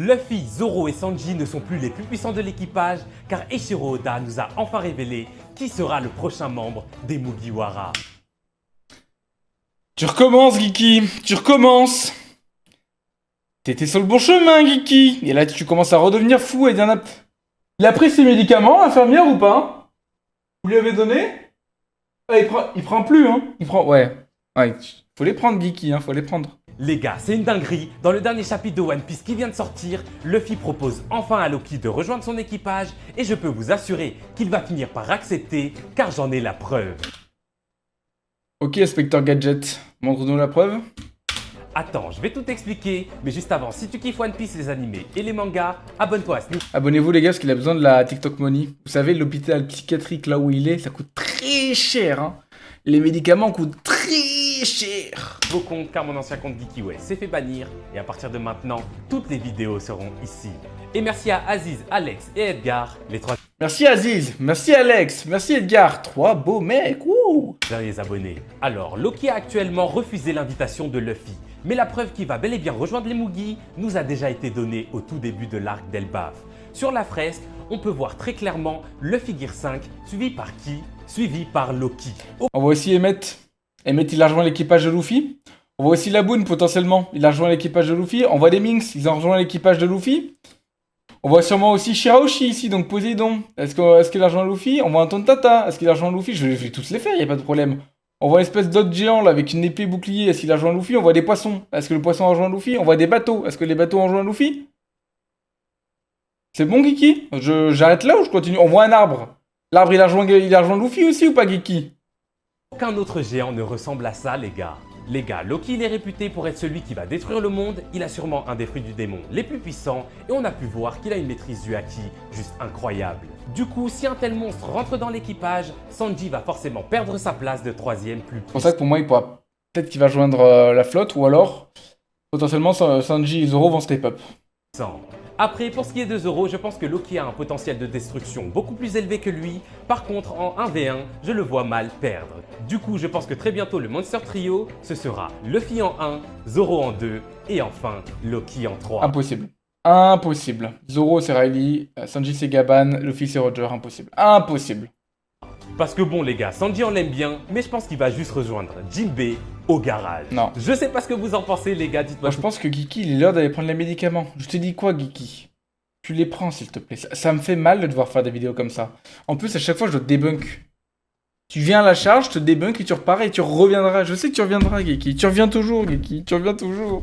Luffy, Zoro et Sanji ne sont plus les plus puissants de l'équipage car Eiichiro Oda nous a enfin révélé qui sera le prochain membre des Mugiwara. Tu recommences, Geeky, tu recommences. T'étais sur le bon chemin, Geeky. Et là, tu commences à redevenir fou et dire... Il a pris ses médicaments, l'infirmière, ou pas? Vous lui avez donné? Ah, il prend plus, hein. Il prend... Ouais, faut les prendre, Geeky, hein, faut les prendre. Les gars, c'est une dinguerie. Dans le dernier chapitre de One Piece qui vient de sortir, Luffy propose enfin à Loki de rejoindre son équipage et je peux vous assurer qu'il va finir par accepter car j'en ai la preuve. Ok, Inspecteur Gadget, montre-nous la preuve. Attends, je vais tout expliquer, mais juste avant, si tu kiffes One Piece, les animés et les mangas, abonne-toi à Sneak. Abonnez-vous les gars, parce qu'il a besoin de la TikTok Money. Vous savez, l'hôpital psychiatrique là où il est, ça coûte très cher, hein. Les médicaments coûtent très cher. Vos comptes car mon ancien compte GeekyWay s'est fait bannir et à partir de maintenant, toutes les vidéos seront ici. Et merci à Aziz, Alex et Edgar, les trois Merci Aziz, merci Alex, merci Edgar, 3 beaux mecs, wouh. derniers abonnés. Alors, Loki a actuellement refusé l'invitation de Luffy, mais la preuve qu'il va bel et bien rejoindre les Mugi nous a déjà été donnée au tout début de l'arc d'Elbaf. Sur la fresque, on peut voir très clairement Luffy Gear 5, suivi par qui? Suivi par Loki. On voit aussi Emmett. Emmett, il a rejoint l'équipage de Luffy. On voit aussi Laboon, potentiellement. Il a rejoint l'équipage de Luffy. On voit les Minks, ils ont rejoint l'équipage de Luffy. On voit sûrement aussi Shirahoshi ici, donc Poséidon. Est-ce qu'il a rejoint Luffy? On voit un Tontata. Est-ce qu'il a rejoint Luffy? Je vais tous les faire, y a pas de problème. On voit une espèce d'autre géant là avec une épée bouclier. Est-ce qu'il a rejoint Luffy? On voit des poissons. Est-ce que le poisson a rejoint Luffy? On voit des bateaux. Est-ce que les bateaux ont rejoint Luffy? C'est bon, Geeky? J'arrête là ou je continue? On voit un arbre. L'arbre, il a rejoint Luffy aussi ou pas, Geeky? Aucun autre géant ne ressemble à ça, les gars. Les gars, Loki il est réputé pour être celui qui va détruire le monde, il a sûrement un des fruits du démon les plus puissants et on a pu voir qu'il a une maîtrise du haki juste incroyable. Du coup, si un tel monstre rentre dans l'équipage, Sanji va forcément perdre sa place de troisième plus C'est pour ça que pour moi, il pourra... Peut-être qu'il va joindre la flotte ou alors, potentiellement, Sanji et Zoro vont step up. puissant. Après, pour ce qui est de Zoro, je pense que Loki a un potentiel de destruction beaucoup plus élevé que lui. Par contre, en 1v1, je le vois mal perdre. Du coup, je pense que très bientôt, le Monster Trio, ce sera Luffy en 1, Zoro en 2 et enfin Loki en 3. Impossible. Impossible. Zoro, c'est Riley. Sanji, c'est Gaban. Luffy, c'est Roger. Impossible. Impossible. Parce que bon les gars, Sanji on l'aime bien, mais je pense qu'il va juste rejoindre Jinbei au garage. Non. Je sais pas ce que vous en pensez les gars, dites-moi. Moi, je pense que Geeky, il est l'heure d'aller prendre les médicaments. Je te dis quoi, Geeky? Tu les prends, s'il te plaît. Ça me fait mal de devoir faire des vidéos comme ça. En plus, à chaque fois, je dois te débunk. Tu viens à la charge, je te débunk et tu repars et tu reviendras. Je sais que tu reviendras, Geeky. Tu reviens toujours, Geeky. Tu reviens toujours.